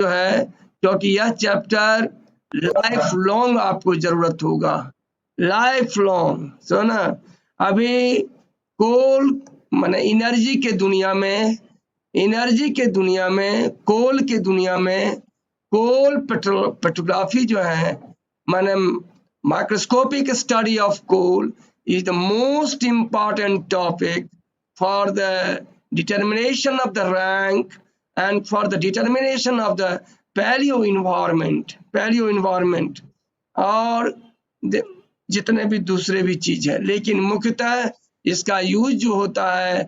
जो है, क्योंकि यह चैप्टर लाइफ लॉन्ग आपको जरूरत होगा, लाइफ लॉन्ग। सो ना, अभी कोल माने एनर्जी के दुनिया में, एनर्जी के दुनिया में, कोल के दुनिया में, कोल पेट्रोग्राफी जो है माने microscopic study of coal is the most important topic for the determination of the rank and for the determination of the paleo environment और जितने भी दूसरे भी चीज है। लेकिन मुख्यतः इसका यूज जो होता है,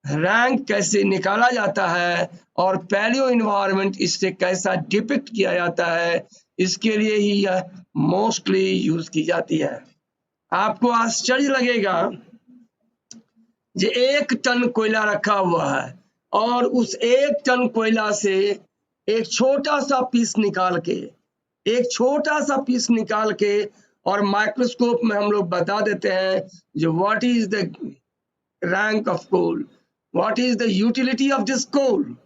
रैंक कैसे निकाला जाता है और पैलियो इन्वायरमेंट इससे कैसा डिपिक्ट किया जाता है, इसके लिए ही यह मोस्टली यूज की जाती है। आपको आश्चर्य लगेगा जो 1 टन कोयला रखा हुआ है और उस 1 टन कोयला से एक छोटा सा पीस निकाल के और माइक्रोस्कोप में हम लोग बता देते हैं जो what is the rank of coal, what is the utility of this coal.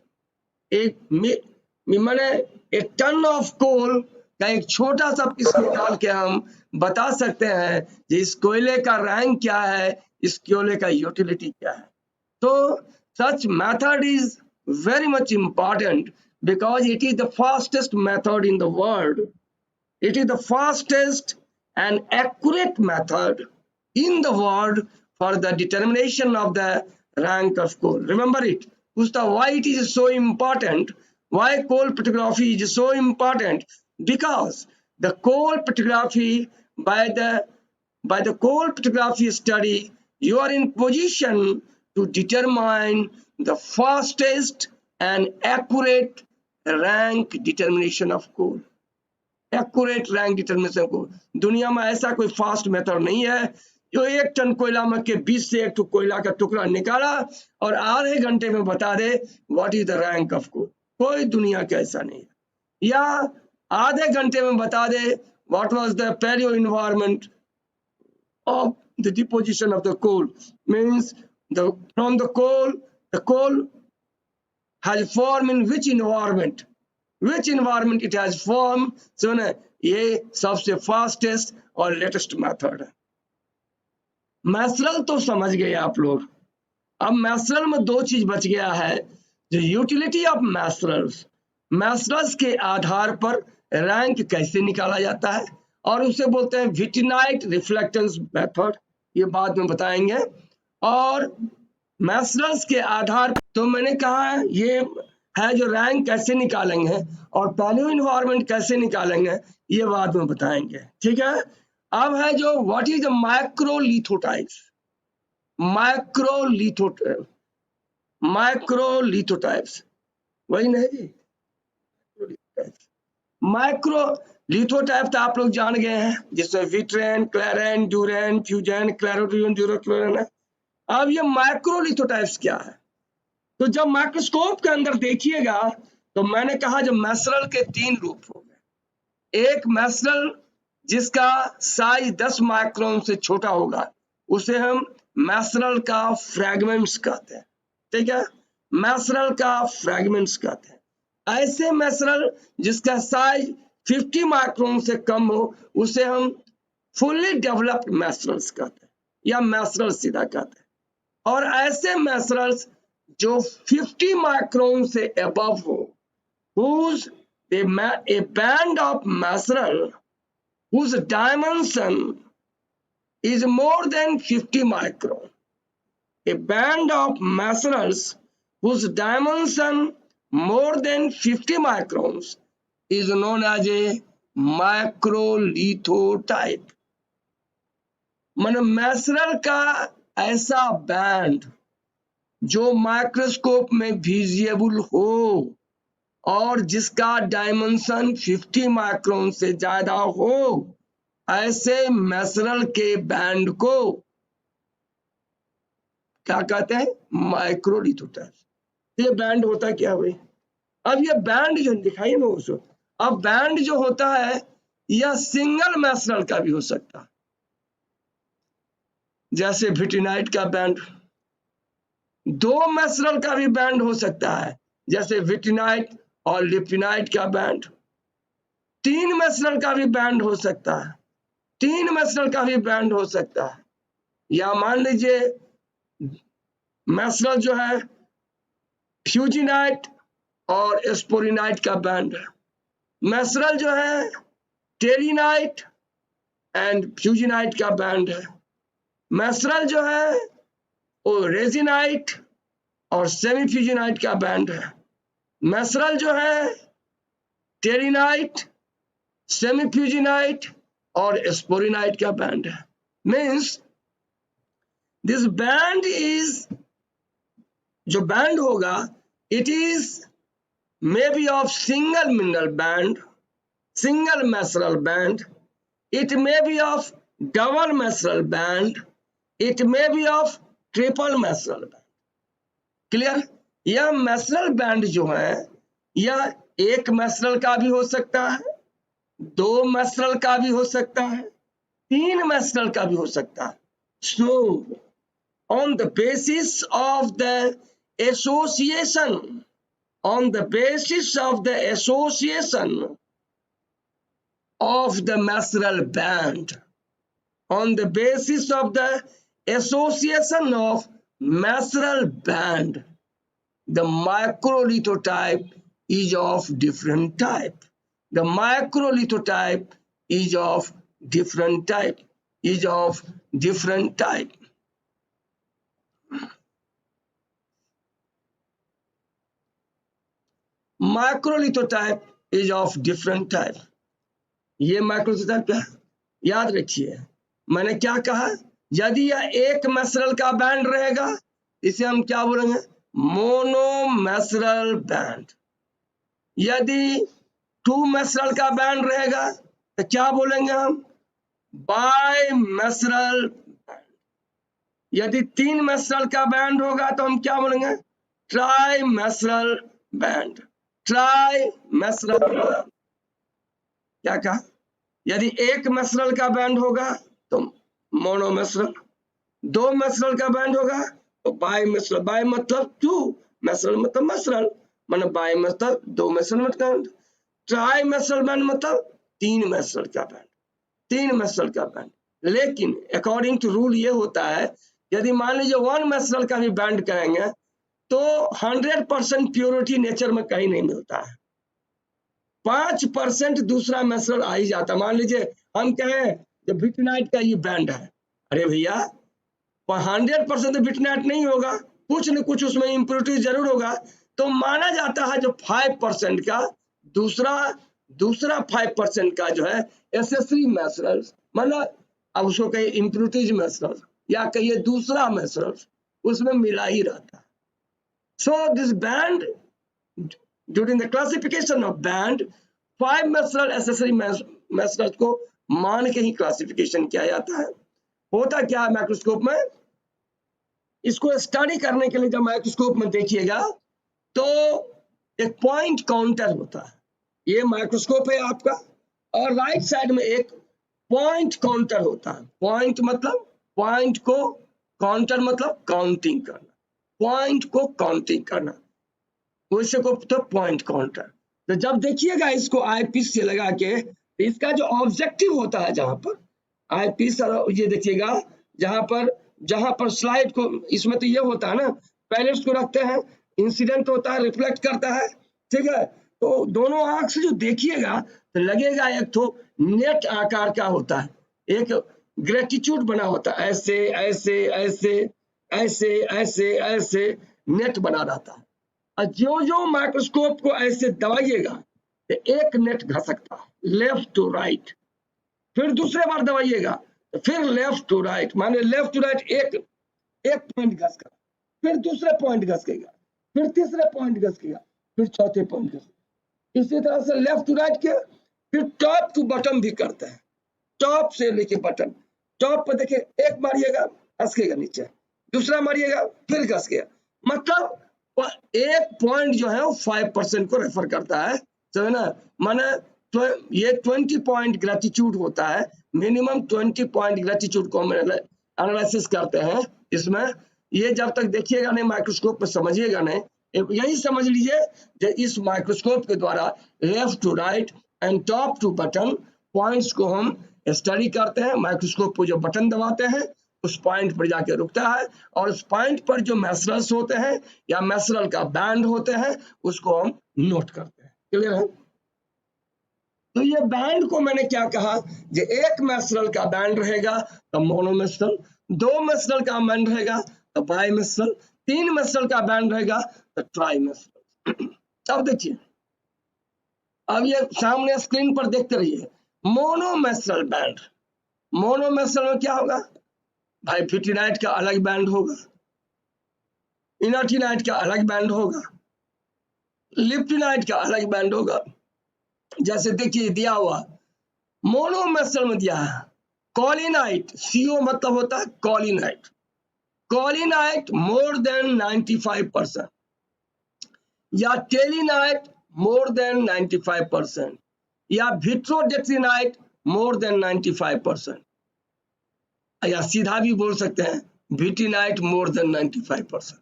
एक माने एक टन ऑफ कोल का एक छोटा सा पीस निकाल के हम बता सकते हैं कि इस कोयले का रैंक क्या है, इस कोयले का यूटिलिटी क्या है। तो such method is very much important because it is the fastest method in the world. It is the fastest and accurate method in the world for the determination of the rank of coal. Remember it. Gustav, why it is so important? Why coal petrography is so important? Because the coal petrography, by the coal petrography study, you are in position to determine the fastest and accurate rank determination of coal. Accurate rank determination को दुनिया में ऐसा कोई fast method नहीं है जो 1 ton कोयला में के 20 से एक कोयला का टुकड़ा निकाला और आधे घंटे में बता दे what is the rank of coal. कोई दुनिया का ऐसा नहीं है। या आधे घंटे में बता दे what was the palaeo environment of the deposition of the coal, means from the coal has formed in which environment it has formed। so ना ये सबसे फास्टेस्ट और लेटेस्ट मेथड है। मैसरल तो समझ गए आप लोग। अब मैसरल में 2 चीज बच गया है, जो यूटिलिटी ऑफ मैसरल्स के आधार पर रैंक कैसे निकाला जाता है और उसे बोलते हैं विटिनाइट रिफ्लेक्टेंस मेथड, ये बाद में बताएंगे। और मैसरल्स के आधार पर तो मैंने कहा ये है जो रैंक कैसे निकालेंगे और पैलियो एनवायरनमेंट कैसे निकालेंगे ये बाद में बताएंगे, ठीक है। अब है जो व्हाट इज द माइक्रोलिथोटाइप्स। माइक्रोलिथोटाइप्स वही नहीं जी, माइक्रोलिथोटाइप तो आप लोग जान गए हैं, जिसमें विट्रेन, क्लैरेन, ड्यूरेन, फ्यूजन, क्लैरोड्यून, ड्यूरोक्लोरेन है। अब ये माइक्रोलिथोटाइप्स क्या है? तो जब माइक्रोस्कोप के अंदर देखिएगा तो मैंने कहा जब मैसरल के 3 रूप हो गए। एक मैसरल जिसका साइज 10 माइक्रोन से छोटा होगा उसे हम मैसरल का फ्रैगमेंट्स कहते हैं, ठीक है, मैसरल का फ्रैगमेंट्स कहते हैं। ऐसे मैसरल जिसका साइज 50 माइक्रोन से कम हो उसे हम फुल्ली डेवलप्ड मैसरल्स कहते हैं या मैसरल सीधा कहते हैं। और ऐसे मैसरल्स जो 50 माइक्रोन से अबव हो, whose a band of maceral whose dimension is more than 50 micron. A band of macerals whose dimension more than 50 microns is known as a macrolithotype। मन मैसरल का ऐसा बैंड जो माइक्रोस्कोप में विजिबल हो और जिसका डायमेंशन 50 माइक्रोन से ज्यादा हो, ऐसे मैसरल के बैंड को क्या कहते हैं? माइक्रोलिथोटाइप। ये बैंड होता क्या भाई? अब ये बैंड जो दिखाई ना उसको, अब बैंड जो होता है यह सिंगल मैसरल का भी हो सकता है, जैसे विटिनाइट का बैंड। 2 मैसरल का भी बैंड हो सकता है, जैसे विटिनाइट और लिपिनाइट का बैंड। 3 मेसनल का भी बैंड हो सकता है, 3 मेसनल का भी बैंड हो सकता है। या मान लीजिए मेसनल जो है फ्यूजिनाइट और स्पोरिनाइट का बैंड है। मेसनल जो है टेरिनाइट एंड फ्यूजिनाइट का बैंड है। मेसनल जो है वो रेजिनाइट और सेमी फ्यूजिनाइट का बैंड है। मेसनल जो है टेरिनाइट, सेमी फ्यूजिनाइट और स्पोरिनाइट का बैंड है। मीन्स दिस बैंड इज, जो बैंड होगा it is may be of single mineral band, single maceral band, it may be of double mesoral band, it may be of triple mesoral band. Clear? यह मेसनल band जो है यह एक मेसनल का भी हो सकता है, 2 मेसनल का भी हो सकता है, 3 मेसनल का भी हो सकता है। So on the basis of the association, on the basis of the association of the mesoral band, on the basis of the association of mesoral band, the microlithotype is of different type. The microlithotype is of different type, is of different type. Microlithotype is of different type. ये माइक्रोलिथोटाइप क्या है? याद रखिए मैंने क्या कहा, यदि यह एक मेसनल का बैंड रहेगा इसे हम क्या बोलेंगे? मोनोमेसनल बैंड। यदि 2 मेसनल का बैंड रहेगा तो क्या बोलेंगे हम? बाइमेसनल बैंड। यदि 3 मेसनल का बैंड होगा तो हम क्या बोलेंगे? ट्राइमेसनल बैंड। ट्राइमेसनल बैंड। क्या कहा? यदि एक मेसनल का बैंड होगा तो मोनोमेसनल, 2 मेसनल का बैंड होगा तो बाइमेसनल। बाइ मतलब 2, मेसनल मतलब मेसनल, मतलब बाइ मतलब 2 मेसनल मतलब। ट्राइमेसनल बैंड मतलब 3 मेसनल का बैंड, 3 मेसनल का बैंड। लेकिन अकॉर्डिंग टू रूल ये होता है यदि मान लीजिए 1 मेसनल का भी बैंड करेंगे तो 100% प्योरिटी नेचर में कहीं नहीं मिलता है। 5% दूसरा मेसनल आ ही जाता। मान लीजिए हम कहें जो बिटनाइट का ये बैंड है, अरे भैया 100% बिटनाइट नहीं होगा, कुछ न कुछ उसमें इम्प्योरिटी जरूर होगा, तो माना जाता है जो 5% का दूसरा 5% का जो है एसेसरी मेसनल, मतलब अब उसको कहिए इम्प्योरिटीज मेसनल या कहिए दूसरा मेसनल, उसमें मिला ही रहता है। So this band, during the classification of band, 5 मेसनल accessory मेसनल को मान के ही क्लासिफिकेशन किया जाता है। होता क्या है माइक्रोस्कोप में, इसको स्टडी करने के लिए जब माइक्रोस्कोप में देखिएगा तो एक पॉइंट काउंटर होता है। ये माइक्रोस्कोप है आपका और राइट साइड में एक पॉइंट काउंटर होता है। पॉइंट मतलब पॉइंट को, काउंटर मतलब काउंटिंग करना, पॉइंट को काउंटिंग करना, वैसे को तो पॉइंट काउंटर। तो जब देखिएगा इसको आईपीस से लगा के, तो इसका जो ऑब्जेक्टिव होता है जहां पर आईपीस, ये देखिएगा जहां पर स्लाइड को, इसमें तो ये होता है ना, पहले उसको रखते हैं, इंसिडेंट होता है, रिफ्लेक्ट करता है, ठीक है। तो दोनों आंख से जो देखिएगा तो लगेगा एक तो नेट आकार का होता है, एक ग्रेटिट्यूड बना होता है, ऐसे ऐसे ऐसे ऐसे ऐसे ऐसे नेट बना रहता है। और जो माइक्रोस्कोप को ऐसे दबाइएगा तो एक नेट घसकता है लेफ्ट टू राइट, फिर दूसरे बार दबाइएगा तो फिर लेफ्ट टू राइट, माने लेफ्ट टू राइट एक पॉइंट घसका, फिर दूसरे पॉइंट घसकेगा, फिर तीसरे पॉइंट घसकेगा, फिर चौथे पॉइंट घसकेगा। इसी तरह से लेफ्ट टू राइट के फिर टॉप टू बटन भी करते हैं, टॉप से लेके बटन। टॉप पर देखिए एक मारिएगा घसकेगा नीचे, दूसरा मारिएगा फिर घसकेगा, मतलब एक पॉइंट जो है वो 5% को रेफर करता है, समझे ना। माने तो ये 20 पॉइंट ग्रेटिट्यूड होता है, मिनिमम 20 पॉइंट ग्रेटिट्यूड को हम एनालिसिस करते हैं इसमें। ये जब तक देखिएगा नहीं माइक्रोस्कोप में समझिएगा नहीं, यही समझ लीजिए कि इस माइक्रोस्कोप के द्वारा left to right and top to bottom points को हम स्टडी करते हैं। माइक्रोस्कोप को जो बटन दबाते हैं उस पॉइंट पर जाके रुकता है और उस पॉइंट पर जो मैसरल्स होते हैं या मैसरल का बैंड होते हैं उसको हम नोट करते हैं। क्लियर है? तो ये बैंड को मैंने क्या कहा कि एक मैसरल का बैंड रहेगा तो मोनोमेसरल, दो मैसरल का बैंड रहेगा तो बाइमेसरल, तीन मैसरल का बैंड रहेगा तो ट्राइमेसरल। अब देखिए, अब ये सामने स्क्रीन पर देखते रहिए, मोनोमेसरल बैंड। मोनोमेसरल में क्या होगा भाई? फिटिनाइट का अलग बैंड होगा, इनाटिनाइट का अलग बैंड होगा, लिप्टिनाइट का अलग बैंड होगा। जैसे देखिए दिया हुआ मोनोमेसरल में दिया है कॉलिनाइट, CO मतलब होता है कॉलिनाइट, कॉलिनाइट मोर देन 95% या टेलिनाइट मोर देन 95% या विट्रोडेट्रिनाइट मोर देन 95% या सीधा भी बोल सकते हैं विटिनाइट मोर देन 95%।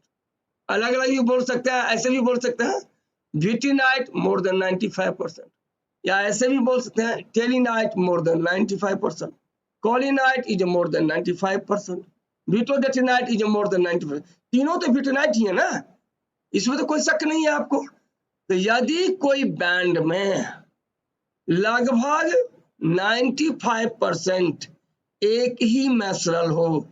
अलग अलग भी बोल सकते हैं, ऐसे भी बोल सकते हैं विटिनाइट मोर देन 95% या ऐसे भी बोल सकते हैं telinite more than 95%, collinite is more than 95%, vitrodetrinite is more than 95%। तीनों तो विटिनाइट ही है ना, इसमें तो कोई शक नहीं है आपको। तो यदि कोई बैंड में लगभग 95% एक ही मैसरल हो,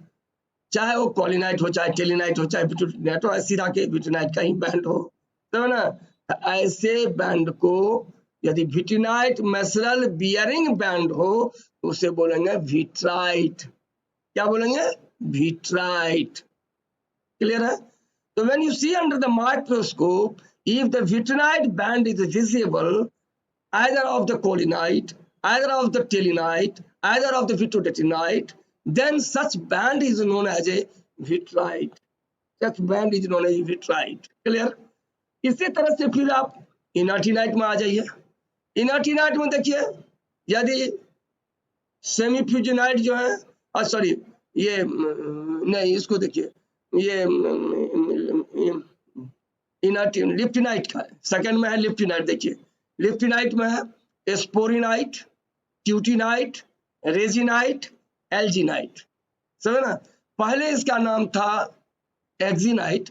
चाहे वो कॉलिनाइट हो, चाहे टेलिनाइट हो, चाहे विट्रोडेट्रिनाइट हो, सीधा के विटिनाइट का ही बैंड हो, तो ना ऐसे बैंड को यदि विटिनाइट मैसरल बियरिंग बैंड हो तो उसे बोलेंगे विट्राइट। क्या बोलेंगे? विट्राइट। क्लियर है? So when you see under the microscope, if the vitrinite band is visible, either of the colinite, either of the telinite, either of the vitrodetrinite, then such band is known as a vitrite. Such band is known as a vitrite. Clear? इसी तरह से फिर आप इनाटिनाइट में आ जाइए। इनाटिनाइट में देखिए, यदि सेमीफ्यूजनाइट जो है, सॉरी ये नहीं, इसको देखिए, ये लिप्टिनाइट का सेकंड में है लिप्टिनाइट। देखिए लिप्टिनाइट में है स्पोरिनाइट, ट्यूटिनाइट, रेजिनाइट, एल्जिनाइट। समझ ना? पहले इसका नाम था एक्जिनाइट,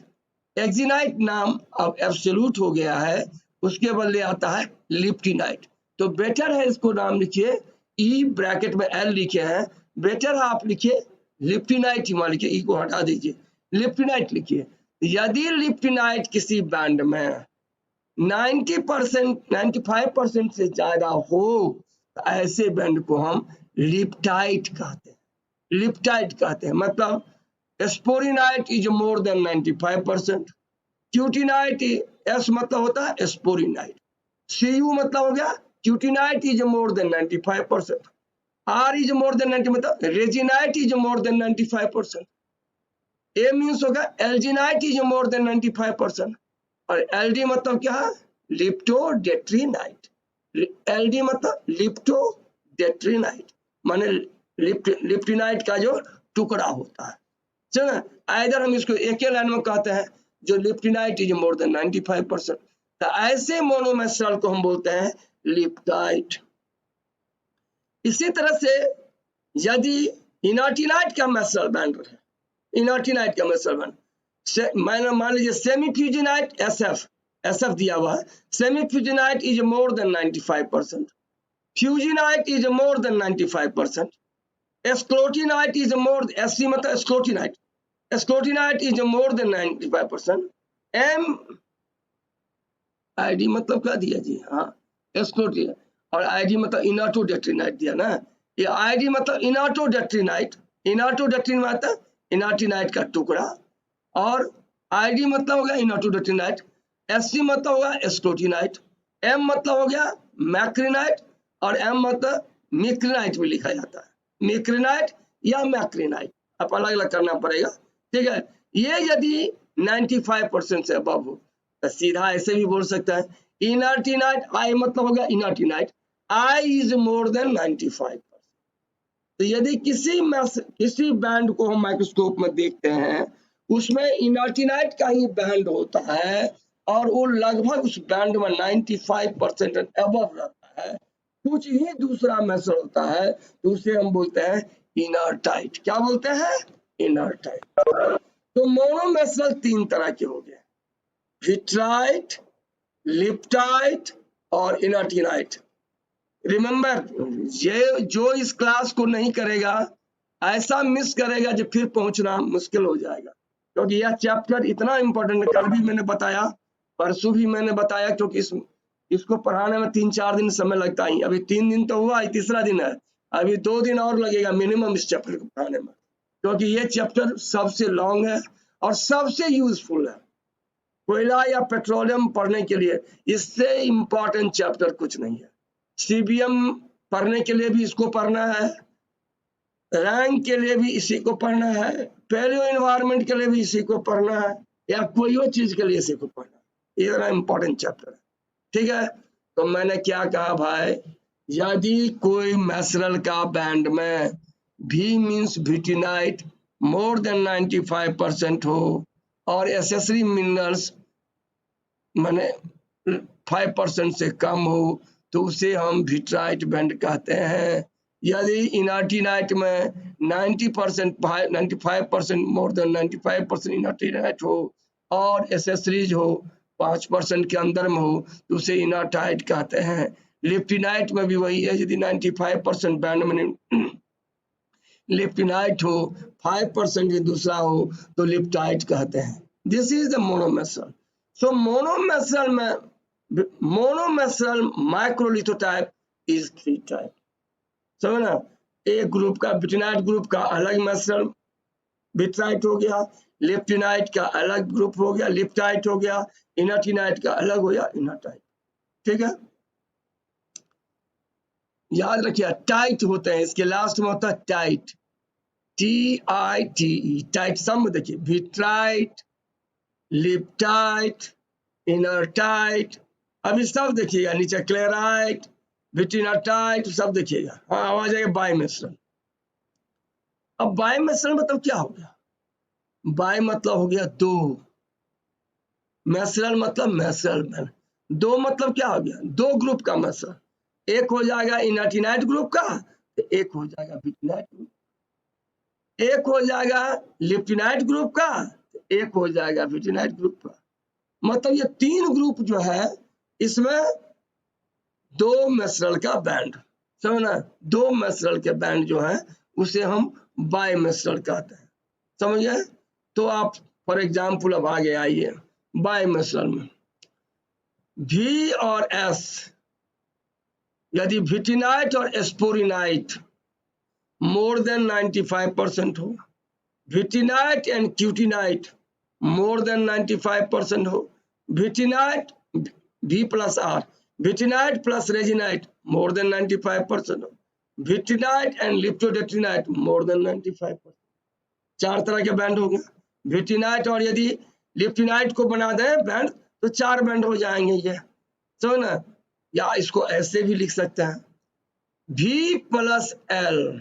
एक्जिनाइट नाम अब एब्सोल्यूट हो गया है, उसके बदले आता है लिप्टिनाइट। तो बेटर है इसको नाम लिखिए, ई ब्रैकेट में एल लिखे हैं, बेटर है आप लिखिए लिप्टिनाइट ही मान लिखिए, ई को हटा दीजिए, लिप्टिनाइट लिखिए। यदि लिप्टिनाइट किसी बैंड में 90% 95% से ज्यादा हो तो ऐसे बैंड को हम लिप्टाइट कहते हैं। लिप्टाइट कहते हैं मतलब sporinite is more than 95%, cutinite S मतलब होता है स्पोरिनाइट, CU मतलब हो गया cutinite is more than 95%, R इज मोर देन 90 मतलब resinite is more than 95%, A means होगा एल्जिनाइट इज मोर देन 95% और LD मतलब क्या है? लिप्टोडेट्रिनाइट। LD मतलब लिप्टोडेट्रिनाइट माने लिप्टिनाइट का जो टुकड़ा होता है। चलो इधर हम इसको एक ही लाइन में कहते हैं जो लिप्टिनाइट इज मोर देन 95%। तो ऐसे मोनोमेसरल को हम बोलते हैं लिप्टाइट। इसी तरह से यदि इनाटिनाइट का मैसरल बैंड रहे, इनाटिनाइट का मैसरल बैंड मान लीजिए सेमीफ्यूजनाइट SF दिया हुआ है, semifusinite is more than 95%, fusinite is more than 95%, sclerotinite is more, SC मतलब sclerotinite, sclerotinite is more than 95%, MID मतलब क्या दिया जी? हाँ स्क्लोटिनाइट, और ID मतलब इनाटोडेट्रिनाइट दिया ना, ये ID मतलब इनाटोडेट्रिनाइट, इनाटोडेट्रिनाइट इनाटिनाइट का टुकड़ा, और ID मतलब हो गया इनाटोडेट्रिनाइट, SC मतलब होगा स्क्लोटिनाइट, M मतलब हो गया मैक्रिनाइट और M मतलब मिक्रिनाइट भी लिखा जाता है, मिक्रिनाइट या मैक्रिनाइट, अब अलग अलग करना पड़ेगा। ठीक है, ये यदि 95% से अबव हो तो सीधा ऐसे भी बोल सकता है इनाटिनाइट, I मतलब हो गया इनाटिनाइट, I इज मोर देन 95%। तो यदि किसी बैंड को हम माइक्रोस्कोप में देखते हैं उसमें इनाटिनाइट का ही बैंड होता है और वो लगभग उस बैंड में 95% एंड अबव रहता है। कुछ ही दूसरा मैसेज होता है तो उसे हम बोलते हैं इनर टाइट। क्या बोलते हैं? Inner tight. तो मोनोमेसरल 3 तरह के हो गए, विट्राइट, लिप्टाइट और इनर्टिनाइट। रिमेंबर, ये जो इस क्लास को नहीं करेगा ऐसा मिस करेगा जो फिर पहुंचना मुश्किल हो जाएगा, क्योंकि यह चैप्टर इतना इंपॉर्टेंट है। कल भी मैंने बताया, परसों भी मैंने बताया, क्योंकि इसको पढ़ाने में 3-4 दिन समय लगता ही। अभी 3 दिन तो हुआ, तीसरा दिन है, अभी 2 दिन और लगेगा मिनिमम इस चैप्टर को पढ़ाने में, क्योंकि ये चैप्टर सबसे लॉन्ग है और सबसे यूजफुल है। कोयला या पेट्रोलियम पढ़ने के लिए इससे इंपॉर्टेंट चैप्टर कुछ नहीं है। सीबीएम पढ़ने के लिए भी इसको पढ़ना है, रैंक के लिए भी इसी को पढ़ना है, पैलियो एनवायरनमेंट के लिए भी इसी को पढ़ना है, या कोई और चीज के लिए इसी को पढ़ना है। ये इतना इंपॉर्टेंट चैप्टर है, ठीक है। तो मैंने क्या कहा भाई, यदि कोई मैसरल का बैंड में भी मीन्स विटिनाइट मोर देन 95% हो और एसेसरी मिनरल्स माने 5% से कम हो तो उसे हम विट्राइट बैंड कहते हैं। यदि इनर्टिनाइट में 95% मोर देन 95% इनर्टिनाइट हो और एसेसरीज हो 5% के अंदर में हो तो उसे इनर्टाइट कहते हैं। लिप्टिनाइट में भी वही है, यदि 95% बैंड में लिप्टिनाइट हो, 5% ही दूसरा हो तो लिप्टाइट कहते हैं। This is the monomaceral. So monomaceral microlithotype is 3 type. समझ ना, एक ग्रुप का विटिनाइट ग्रुप का अलग मैसरल विट्राइट हो गया, लिप्टिनाइट का अलग ग्रुप हो गया लिप्टाइट हो गया, इनर्टिनाइट का अलग हो गया इनर्टाइट, ठीक है। याद रखिए टाइट होते हैं, इसके लास्ट में होता है टाइट, TITE, टाइट। सम देखिए, विट्राइट, लिप्टाइट, इनरटाइट। अभी सब देखिएगा नीचे, क्लेराइट, विटिनाटाइट, सब देखिएगा। हाँ, आ जाएगा बाइमेसरल। अब बाइमेसरल मतलब क्या हो गया? बाई मतलब हो गया 2, मैसरल मतलब मैसरल, 2 मतलब क्या हो गया? 2 ग्रुप का मैसरल, एक हो जाएगा इनर्टिनाइट ग्रुप का, एक हो जाएगा विटिनाइट ग्रुप, एक हो जाएगा लिप्टिनाइट ग्रुप का, एक हो जाएगा विटिनाइट ग्रुप का। मतलब ये 3 ग्रुप जो है इसमें 2 मैसरल का बैंड, समझना, 2 मैसरल के बैंड जो है उसे हम बाइमेसरल कहते हैं, समझ गए। तो आप फॉर एग्जाम्पल अब आगे आइए बाइमेसरल में, V और S यदि विटिनाइट और एस्पोरिनाइट मोर देन 95% हो, विटिनाइट एंड क्यूटिनाइट मोर देन 95% हो, vitrinite V plus R, vitrinite plus resinite more than 95% हो, विटिनाइट एंड लिप्टोडेट्रिनाइट मोर देन 95%। 4 तरह के बैंड हो गए। विटिनाइट और यदि लिप्टिनाइट को बना दें बैंड तो 4 बैंड हो जाएंगे ये, समझ ना। या इसको ऐसे भी लिख सकते हैं, V प्लस L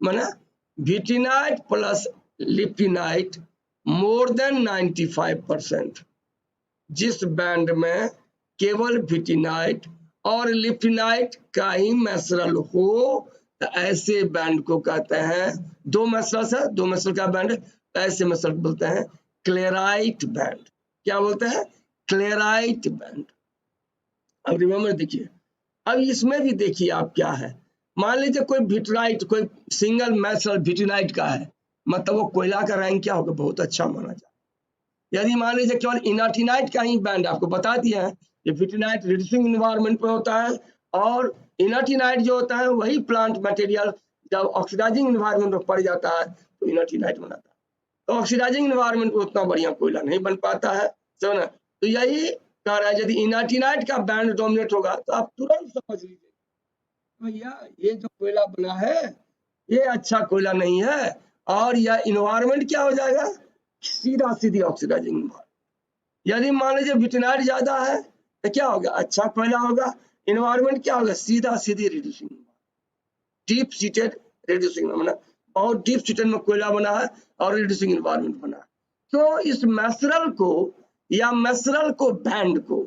माने विटिनाइट प्लस लिप्टिनाइट मोर देन 95%। जिस बैंड में केवल विटिनाइट और लिप्टिनाइट का ही मैसरल हो तो ऐसे बैंड को कहते हैं, 2 मैसरल है, 2 मैसरल का बैंड, ऐसे मैसरल बोलते हैं क्लेराइट बैंड। क्या बोलते हैं? क्लेराइट बैंड। अब रिमेम्बर देखिए, अब इसमें भी देखिए आप क्या है, मान लीजिए कोई विट्राइट, कोई सिंगल मैसरल विटिनाइट का है, मतलब वो कोयला का रैंक क्या होगा? बहुत अच्छा माना जाए। यदि मान लीजिए केवल इनर्टिनाइट का ही बैंड, आपको बता दिया है ये विटिनाइट रिड्यूसिंग एनवायरनमेंट पे होता है और इनर्टिनाइट जो होता है वही प्लांट मटेरियल जब ऑक्सीडाइजिंग एनवायरनमेंट में पड़ जाता है तो इनर्टिनाइट बनाता है। तो ऑक्सीडाइजिंग एनवायरनमेंट में उतना बढ़िया कोयला नहीं बन पाता है, समझना। तो यही कह रहा है, यदि इनर्टिनाइट का बैंड डोमिनेट होगा तो आप तुरंत समझ लीजिए भैया ये जो कोयला बना है ये अच्छा कोयला नहीं है, और यह इन्वायरमेंट क्या हो जाएगा? सीधा सीधी ऑक्सीडाइजिंग एनवायरनमेंट। यदि मान लीजिए विटिनाइट ज्यादा है तो क्या होगा? अच्छा कोयला होगा, इन्वायरमेंट क्या होगा? सीधा सीधी रिड्यूसिंग, डीप सीटेड रिड्यूसिंग, मतलब बहुत डीप सीटेड में कोयला बना है और रिड्यूसिंग एनवायरनमेंट बना है। तो इस मैसरल को या मेसरल को बैंड को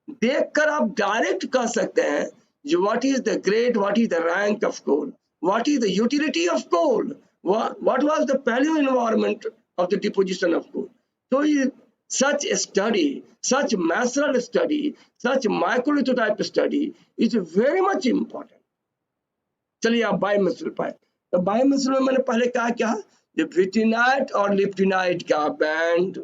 देखकर आप डायरेक्ट कह सकते हैं जो what is the grade, what is the rank of coal, what is the utility of coal, what was the palaeo environment of the deposition of coal. तो ये such a study, such mesoral study, such microlithotype study is very much important. चलिए आप बायोमेसरल पाए. तो बायोमेसरल में मैंने पहले कहा क्या, जो विटिनाइट और लिप्टिनाइट का बैंड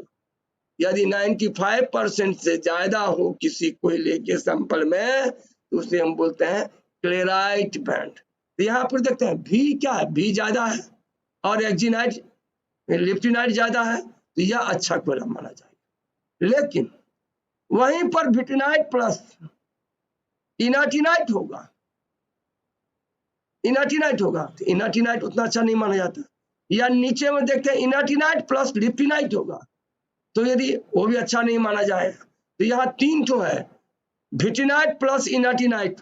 यदि 95% से ज्यादा हो किसी कोयले के सैंपल में तो उसे हम बोलते हैं क्लेराइट बैंड. तो यहाँ पर देखते हैं भी क्या है, भी ज्यादा है और एक्जिनाइट लिप्टिनाइट ज्यादा है तो यह अच्छा कोयला माना जाएगा. लेकिन वहीं पर विटिनाइट प्लस इनाटिनाइट होगा, इनाटिनाइट होगा तो इनाटिनाइट उतना अच्छा नहीं माना जाता. या नीचे में देखते हैं इनाटिनाइट प्लस लिप्टिनाइट होगा तो यदि वो भी अच्छा नहीं माना जाए. तो यहाँ तीन तो है, vitrinite plus inertinite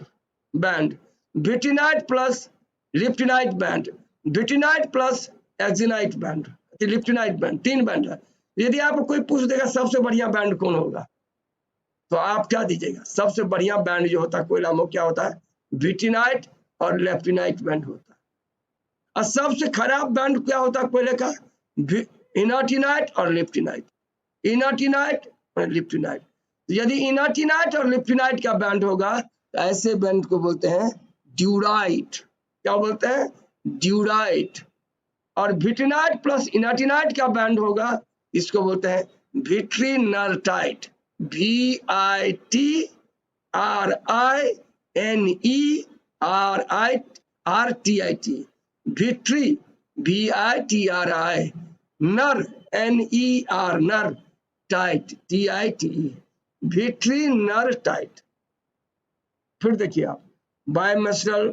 band, vitrinite plus liptinite band, vitrinite plus exinite band, liptinite band, तीन बैंड है. यदि आपको कोई पूछ देगा सबसे बढ़िया बैंड कौन होगा तो आप क्या दीजिएगा, सबसे बढ़िया बैंड जो होता है कोयला में क्या होता है, विटिनाइट और लेप्टिनाइट बैंड होता है. और सबसे खराब बैंड क्या होता है कोयले का, इनाटिनाइट और लिप्टिनाइट, इनाटिनाइट और लिप्टिनाइट. यदि इनाटिनाइट और लिप्टिनाइट का बैंड होगा तो ऐसे बैंड को बोलते हैं ड्यूराइट. क्या बोलते हैं, ड्यूराइट. और विटिनाइट प्लस इनाटिनाइट का बैंड होगा इसको बोलते हैं विट्रिनरटाइट, VITRINERIT, विट्री VITRI, नर NER नर, टाइट TITE, विट्रिनरटाइट. फिर देखिए आप बायोमेसरल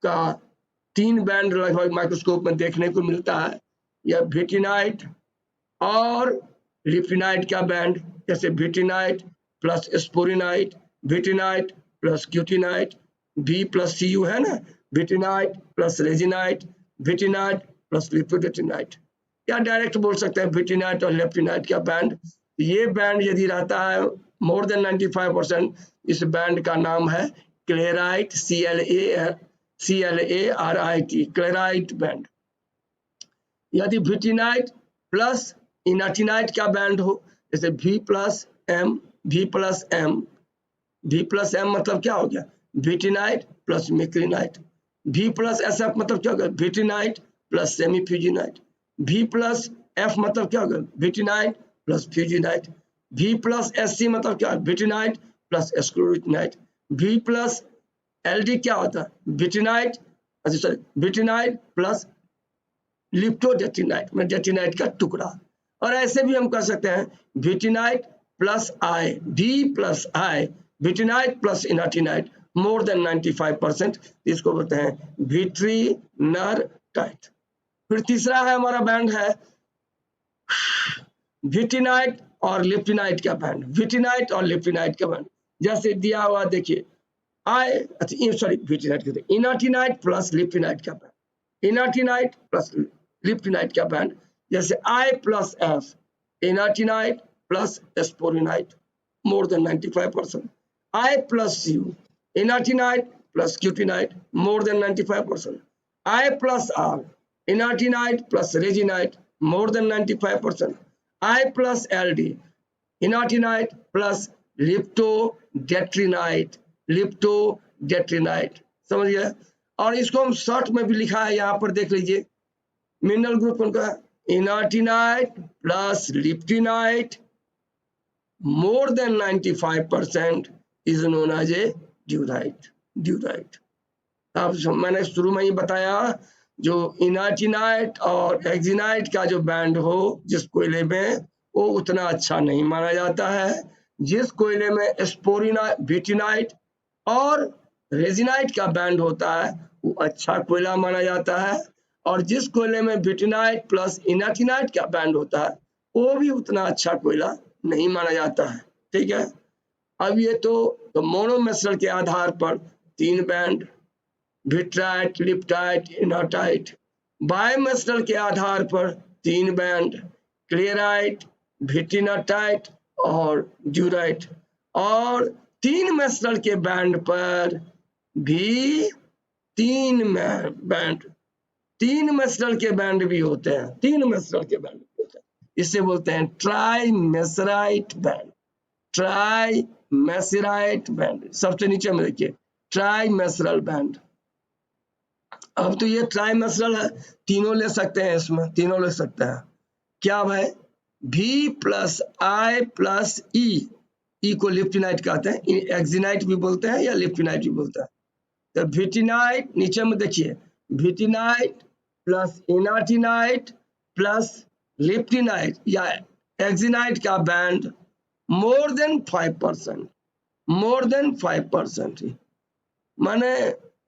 का तीन बैंड लगभग माइक्रोस्कोप में देखने को मिलता है. यह विटिनाइट और लिप्टिनाइट का बैंड, जैसे vitrinite plus sporinite, vitrinite plus cutinite, V plus CU है ना, विटिनाइट प्लस रेजिनाइट, विटिनाइट प्लस लिप्टोडेटिनाइट. या डायरेक्ट बोल सकते हैं विटिनाइट और लेप्टिनाइट का बैंड. ये बैंड यदि रहता है मोर देन 95%, इस बैंड का नाम है क्लेराइट, CLARIT, क्लेराइट बैंड. यदि विटिनाइट प्लस इनाटिनाइट का बैंड हो, जैसे V plus M, V plus M, V plus M मतलब क्या हो गया, विटिनाइट प्लस मिक्लिनाइट. V प्लस SF मतलब क्या हो गया, विटिनाइट प्लस सेमीफ्यूजिनाइट. V प्लस F मतलब क्या हो गया, विटिनाइट प्लस फ्यूजिनाइट. V प्लस SC मतलब क्या, विटिनाइट प्लस स्क्लेरोटिनाइट. V प्लस LD क्या होता है, विटिनाइट, अच्छा सॉरी, विटिनाइट प्लस लिप्टोडेटिनाइट में डेटिनाइट का टुकड़ा. और ऐसे भी हम कर सकते हैं vitrinite plus I, V plus I, vitrinite plus inertinite more than 95%, इसको बोलते हैं विट्रिनरटाइट. फिर तीसरा है हमारा बैंड है विटिनाइट और लिप्टिनाइट का बैंड, विटिनाइट और लिप्टिनाइट का बैंड जैसे दिया हुआ देखिए, विटिनाइट कहते हैं इनाटिनाइट प्लस लिप्टिनाइट का बैंड, इनाटिनाइट प्लस लिप्टिनाइट का बैंड जैसे I plus F, inertinite plus sporinite more than 95%, I plus CU, inertinite plus cutinite more than 95%, I plus R, inertinite plus resinite more than 95%, I plus LD, inertinite plus liptodetrinite, liptodetrinite. समझ गए. और इसको हम short में भी लिखा है, यहाँ पर देख लीजिए, मिनरल ग्रुप उनका इनाटिनाइट plus लिप्टिनाइट more than 95% is known as a diorite, diorite. अब मैंने शुरू में ही बताया जो इनाटिनाइट और एक्जिनाइट का जो बैंड हो जिस कोयले में वो उतना अच्छा नहीं माना जाता है. जिस कोयले में स्पोरिनाइट, विटिनाइट और रेजिनाइट का बैंड होता है वो अच्छा कोयला माना जाता है. और जिस कोयले में विटिनाइट प्लस इनाटिनाइट का बैंड होता है वो भी उतना अच्छा कोयला नहीं माना जाता है. ठीक है. अब ये तो मोनोमेसरल के आधार पर तीन बैंड, विट्राइट, लिप्टाइट, इनाटाइट. बायोमेसरल के आधार पर तीन बैंड, क्लेराइट, विटिनाटाइट और ड्यूराइट, और 3 मेस्नल के बैंड पर भी 3 मेस्नल के बैंड भी होते हैं, 3 मेस्नल के बैंड भी होते हैं। इसे बोलते हैं ट्राइमेसराइट बैंड, ट्राइमेसराइट बैंड। सबसे नीचे में देखिए ट्राइमेसरल बैंड। अब तो ये ट्राइमेसरल है, तीनों ले सकते हैं, इसमें तीनों ले सकते हैं। क्या भाई, V प्लस I प्लस ई को लिप्टिनाइट कहते हैं, एक्जिनाइट भी बोलते हैं या लिप्टिनाइट भी बोलते हैं। तो विटिनाइट, नीचे में देखिए विटिनाइट प्लस इनाटिनाइट प्लस लिप्टिनाइट या एक्जिनाइट का band more than 5%, more than 5%, माने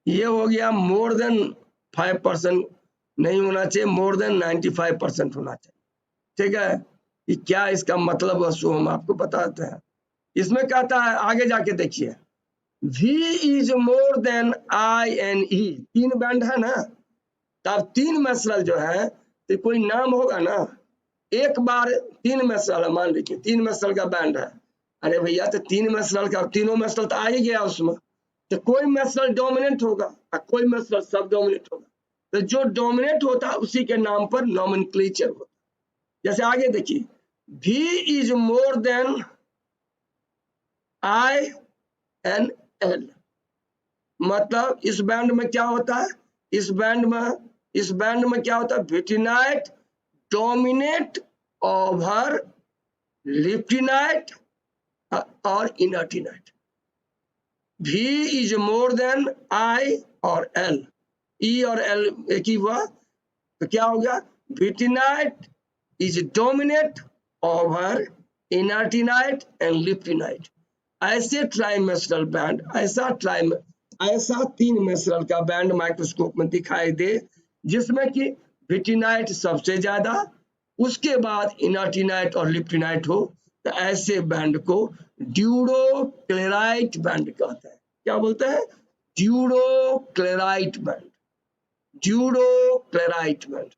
ये हो गया मोर देन 5% नहीं होना चाहिए, मोर देन 95% होना चाहिए। ठीक है, कि क्या इसका मतलब है सो हम आपको बताते हैं। इसमें कहता है, आगे जाके देखिए, V is more than I and E, 3 band है ना, तब 3 मेस्नल जो है तो कोई नाम होगा ना, एक बार 3 मेस्नल है, मान लीजिए 3 मेस्नल का बैंड है, अरे भैया तो 3 मेस्नल का, तीनों मेस्नल तो आ ही गया उसमें, तो कोई मेस्नल डोमिनेंट होगा और कोई मेस्नल सब डोमिनेंट होगा, तो जो डोमिनेंट होता है उसी के नाम पर नॉमेनक्लेचर होता है। जैसे आगे देखिए, V is more than I and L, मतलब इस बैंड में क्या होता है, इस बैंड में क्या होता है, विटिनाइट डोमिनेट ओवर लिप्टिनाइट और इनर्टिनाइट। V is more than I और L, E और L एक ही हुआ, तो क्या हो गया, विटिनाइट is dominate over इनर्टिनाइट and liptinite. ऐसे ट्राइमेस्ट्रल बैंड, ऐसा 3 मेस्नल का बैंड माइक्रोस्कोप में दिखाई दे, जिसमें कि विटिनाइट सबसे ज्यादा, उसके बाद इनर्टिनाइट और लिप्टिनाइट हो, तो ऐसे बैंड को ड्यूरोक्लेराइट बैंड कहते हैं। क्या बोलते हैं, ड्यूरोक्लेराइट बैंड, ड्यूरोक्लेराइट बैंड।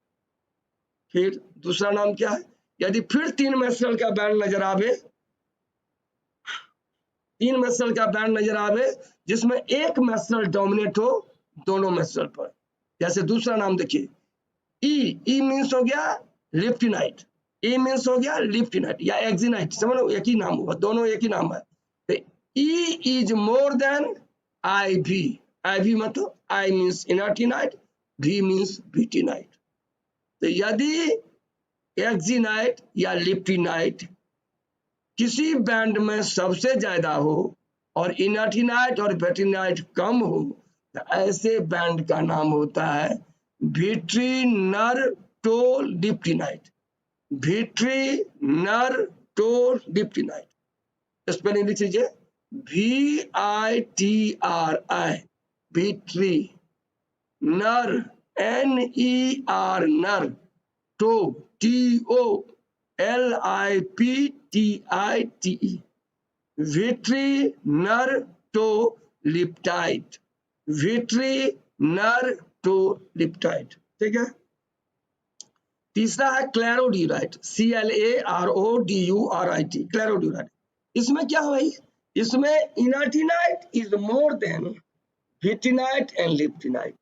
फिर दूसरा नाम क्या है, यदि फिर 3 मेस्नल का बैंड नजर आवे, 3 मेस्नल का बैंड नजर आवे जिसमें एक मेस्नल डोमिनेट हो दोनों मेस्नल पर, जैसे दूसरा नाम देखिए, ई मीन्स हो गया लिप्टिनाइट, ई मीन्स हो गया लिप्टिनाइट या एक्जिनाइट, समझो एक ही नाम हुआ, दोनों एक ही नाम है। तो E is more than IV, IV मतलब I मीन्स इनर्टिनाइट, V मीन्स विटिनाइट। तो यदि एक्जिनाइट या लिप्टिनाइट किसी बैंड में सबसे ज्यादा हो और इनर्टिनाइट और विटिनाइट कम हो, तो ऐसे बैंड का नाम होता है विट्रिनरटोलिप्टिनाइट, विट्रिनरटोलिप्टिनाइट। स्पेलिंग लिख लीजिए, VITRI, विट्री, नर NER नर, टो TOLIPTITE, विट्रिनरटोलिप्टाइट, विट्रिनरटोलिप्टाइट। ठीक है, तीसरा है क्लेरोड्यूराइट, CLARODURIT, क्लेरोड्यूराइट। इसमें क्या है भाई, इसमें inertinite is more than vitrinite and liptinite,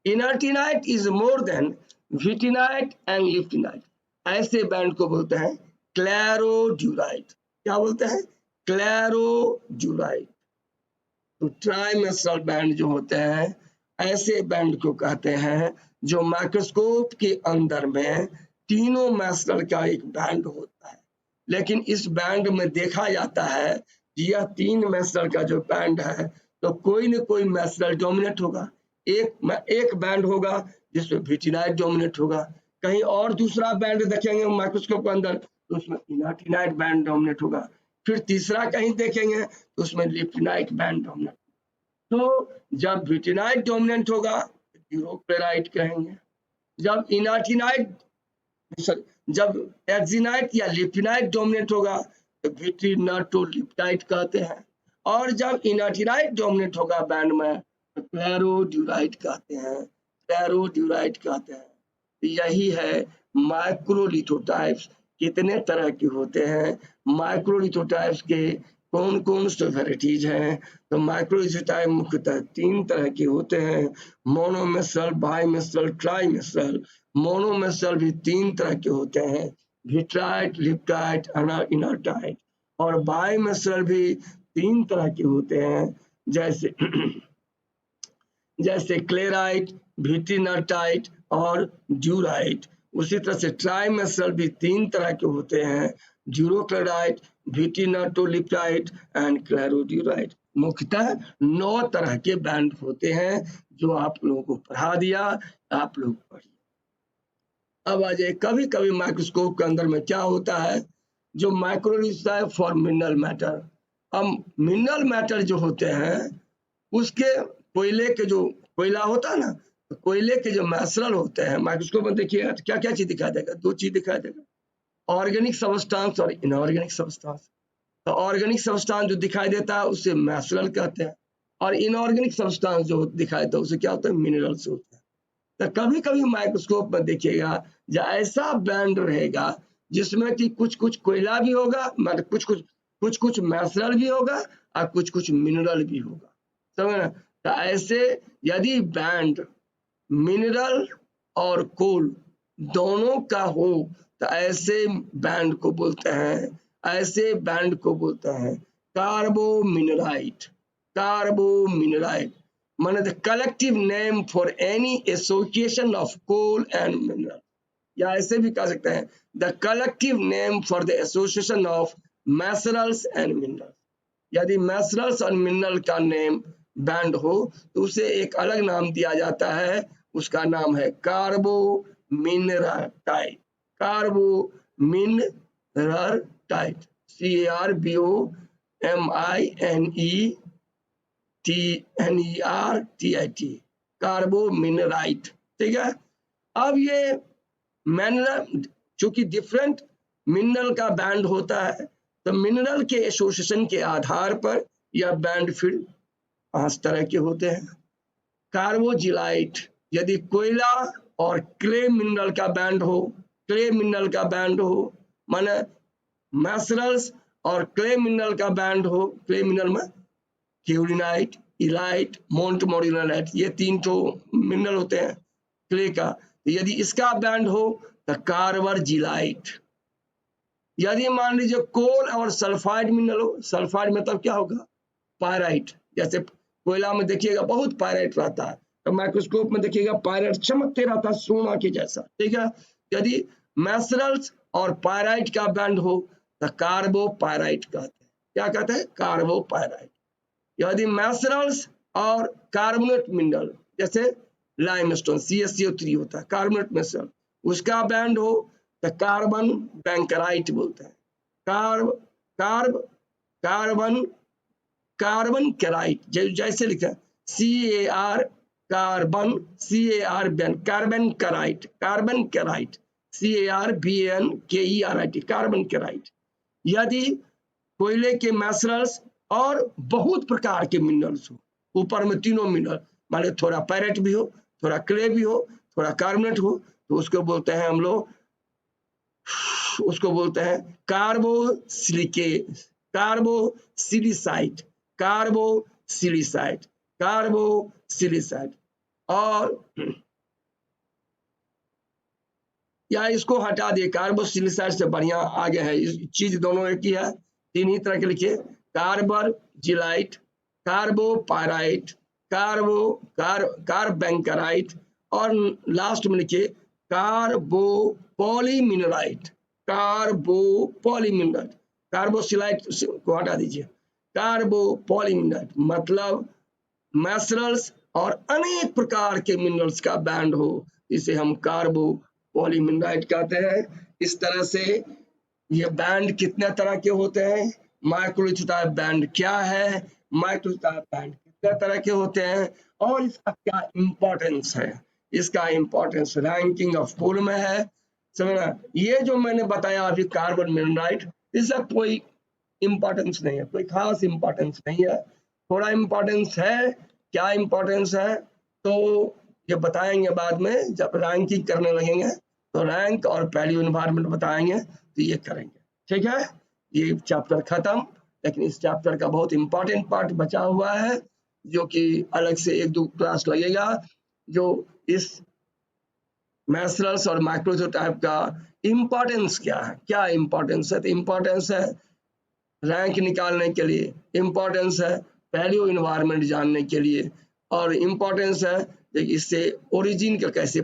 inertinite is more than vitrinite and liptinite. ऐसे बैंड को बोलते हैं क्लेरोड्यूराइट। क्या बोलते हैं, क्लेरोड्यूराइट। तो ट्राइमेस्ट्रल बैंड जो होते हैं, ऐसे बैंड को कहते हैं जो माइक्रोस्कोप के अंदर में तीनों मेस्नल का एक बैंड होता है, लेकिन इस बैंड में देखा जाता है कि यह 3 मेस्नल का जो बैंड है, तो कोई न कोई मेस्नल डोमिनेट होगा, एक बैंड होगा जिसमें विटिनाइट डोमिनेट होगा, कहीं और दूसरा बैंड देखेंगे माइक्रोस्कोप के अंदर तो उसमें इनर्टिनाइट बैंड डोमिनेट होगा, फिर तीसरा कहीं देखेंगे तो उसमें लिप्टिनाइट बैंड डोमिनेट। तो जब विटिनाइट डोमिनेंट होगा तो ड्यूरोक्लेराइट कहेंगे, जब इनर्टिनाइट, जब एक्जिनाइट या लिप्टिनाइट डोमिनेंट होगा तो विट्रिनरटोलिप्टाइट कहते हैं, और जब इनर्टिनाइट डोमिनेंट होगा बैंड में तो क्लेरोड्यूराइट कहते हैं, क्लेरोड्यूराइट कहते हैं। यही है माइक्रोलिथोटाइप्स कितने तरह के होते हैं, माइक्रोलिथोटाइप्स के कौन कौन से वेराइटीज हैं। तो माइक्रोलिथोटाइप मुख्यतः 3 तरह के होते हैं, मोनोमेसल, बाइमेसल, ट्राइमेसल। मोनोमेसल भी 3 तरह के होते हैं, विट्राइट, लिप्टाइट, इनर्टाइट। और बाइमेसल भी 3 तरह के होते हैं, जैसे जैसे क्लेराइट, विट्रिनटाइट और ड्यूराइट। उसी तरह से ट्राइमेसल भी 3 तरह के होते हैं, ड्यूरोक्लोराइट, विट्रिनटोलिप्टाइट एंड क्लेरोड्यूराइट। मुख्यतः 9 तरह के बैंड होते हैं, जो आप लोगों को पढ़ा दिया, आप लोग पढ़िए। अब आ जाए, कभी कभी माइक्रोस्कोप के अंदर में क्या होता है, जो माइक्रोलिथोटाइप फॉर मिनरल मैटर। अब मिनरल मैटर जो होते हैं, उसके कोयले के जो कोयला होता है ना, तो कोयले के जो मैसरल होते हैं, माइक्रोस्कोप में देखिएगा तो क्या क्या चीज दिखाई देगा, 2 चीज दिखाई देगा, ऑर्गेनिक सब्सटेंस और इनऑर्गेनिक सब्सटेंस। तो ऑर्गेनिक सब्सटेंस जो दिखाई देता है उसे मैसरल कहते हैं, और इनऑर्गेनिक सब्सटेंस जो दिखाई देता है उसे क्या होता है, मिनरल्स होते हैं। तो कभी कभी माइक्रोस्कोप में देखिएगा जो ऐसा बैंड रहेगा जिसमें कि कुछ कुछ कोयला भी होगा, मतलब कुछ कुछ मैसरल भी होगा और कुछ कुछ मिनरल भी होगा, समझ ना। तो ऐसे यदि बैंड मिनरल और कोल दोनों का हो तो ऐसे बैंड को बोलते हैं, ऐसे बैंड को बोलते हैं कार्बोमिनराइट। कार्बोमिनराइट माने the collective name for any association of coal and mineral, या ऐसे भी कह सकते हैं the collective name for the association of macerals and minerals. यदि मैसरल्स और मिनरल का नेम बैंड हो तो उसे एक अलग नाम दिया जाता है, उसका नाम है कार्बोमिनराइट। कार्बोमिनराइट, CARBOMINERTIT, कार्बोमिनराइट, ठीक है। अब ये मिनरल चूंकि डिफरेंट मिनरल का बैंड होता है, तो मिनरल के एसोसिएशन के आधार पर यह बैंड फिर 5 तरह के होते हैं। कार्बोजिलाइट, यदि कोयला और क्ले मिनरल का बैंड हो, क्ले मिनरल का बैंड हो, माने मैसरल्स और क्ले मिनरल का बैंड हो, क्ले मिनरल में क्यूरिनाइट, इलाइट, मोंटमोरिलाइट, ये 3 तो मिनरल होते हैं क्ले का। यदि इसका बैंड हो तो कार्बोजिलाइट। यदि मान लीजिए कोल और सल्फाइड मिनरल हो, सल्फाइड मतलब क्या होगा, पायराइट। जैसे कोयला में देखिएगा बहुत पायराइट रहता है, तो माइक्रोस्कोप में देखिएगा पायराइट चमकते रहता है सोना के जैसा, ठीक है। यदि मैसरल्स और पायराइट का बैंड हो तो कार्बोपायराइट कहते हैं। क्या कहते हैं, कार्बोपायराइट। यदि मैसरल्स और कार्बोनेट मिनरल जैसे लाइमस्टोन CaCO3 होता है, कार्बोनेट मिनरल, उसका बैंड हो तो कार्बन बैंकराइट बोलते हैं। कार्बन कैराइट, जैसे लिखा है CAR carbon, carbankerite, carbankerite, CARBNKERIT, carbankerite. यदि कोयले के मैसरल्स और बहुत प्रकार के मिनरल्स हो, ऊपर में तीनों मिनरल, माने थोड़ा पायरेट भी हो, थोड़ा क्ले भी हो, थोड़ा कार्बोनेट हो, तो उसको बोलते हैं हम लोग, उसको बोलते हैं कार्बोसिलिसाइट, कार्बोसिलिसाइट, कार्बोसिलिसाइट। और या इसको हटा दिए, कार्बोसिलिसाइट से बढ़िया आगे है, चीज दोनों एक ही है, 3 ही तरह के लिखिए, कार्बोजिलाइट, कार्बोपायराइट, कार्बैंकराइट, और लास्ट में लिखिए कार्बोपॉलीमिनराइट, कार्बोपॉलीमिनराइट। कार्बोसिलाइट को हटा दीजिए, कार्बोपॉलीमिनराइट मतलब मैसरल्स और अनेक प्रकार के मिनरल्स का बैंड हो, इसे हम कार्बोपॉलीमिनराइट कहते हैं। इस तरह से ये बैंड कितने तरह के होते हैं, माइक्रोलिथोटाइप बैंड क्या है, माइक्रोलिथोटाइप बैंड कितने तरह के होते हैं, और इसका क्या इंपॉर्टेंस है। इसका इंपॉर्टेंस रैंकिंग ऑफ कोल में है, समझना। ये जो मैंने बताया अभी कार्बोमिनराइट, इसका कोई इंपॉर्टेंस नहीं है, कोई खास इंपॉर्टेंस नहीं है, थोड़ा इंपॉर्टेंस है। क्या इंपॉर्टेंस है तो ये बताएंगे बाद में, जब रैंकिंग करने लगेंगे तो रैंक और वैल्यू एनवायरनमेंट बताएंगे। तो ये करेंगे। ठीक है, ये चैप्टर खत्म, लेकिन इस चैप्टर का बहुत इंपॉर्टेंट पार्ट बचा हुआ है जो कि अलग से 1-2 क्लास लगेगा, जो इस मैसरल्स और माइक्रोटाइप का इम्पोर्टेंस क्या है। क्या इम्पोर्टेंस है? तो इम्पोर्टेंस है रैंक निकालने के लिए, इम्पोर्टेंस है वैल्यू इन्वायरमेंट जानने के लिए, और इम्पोर्टेंस है इससे ओरिजिन का कैसे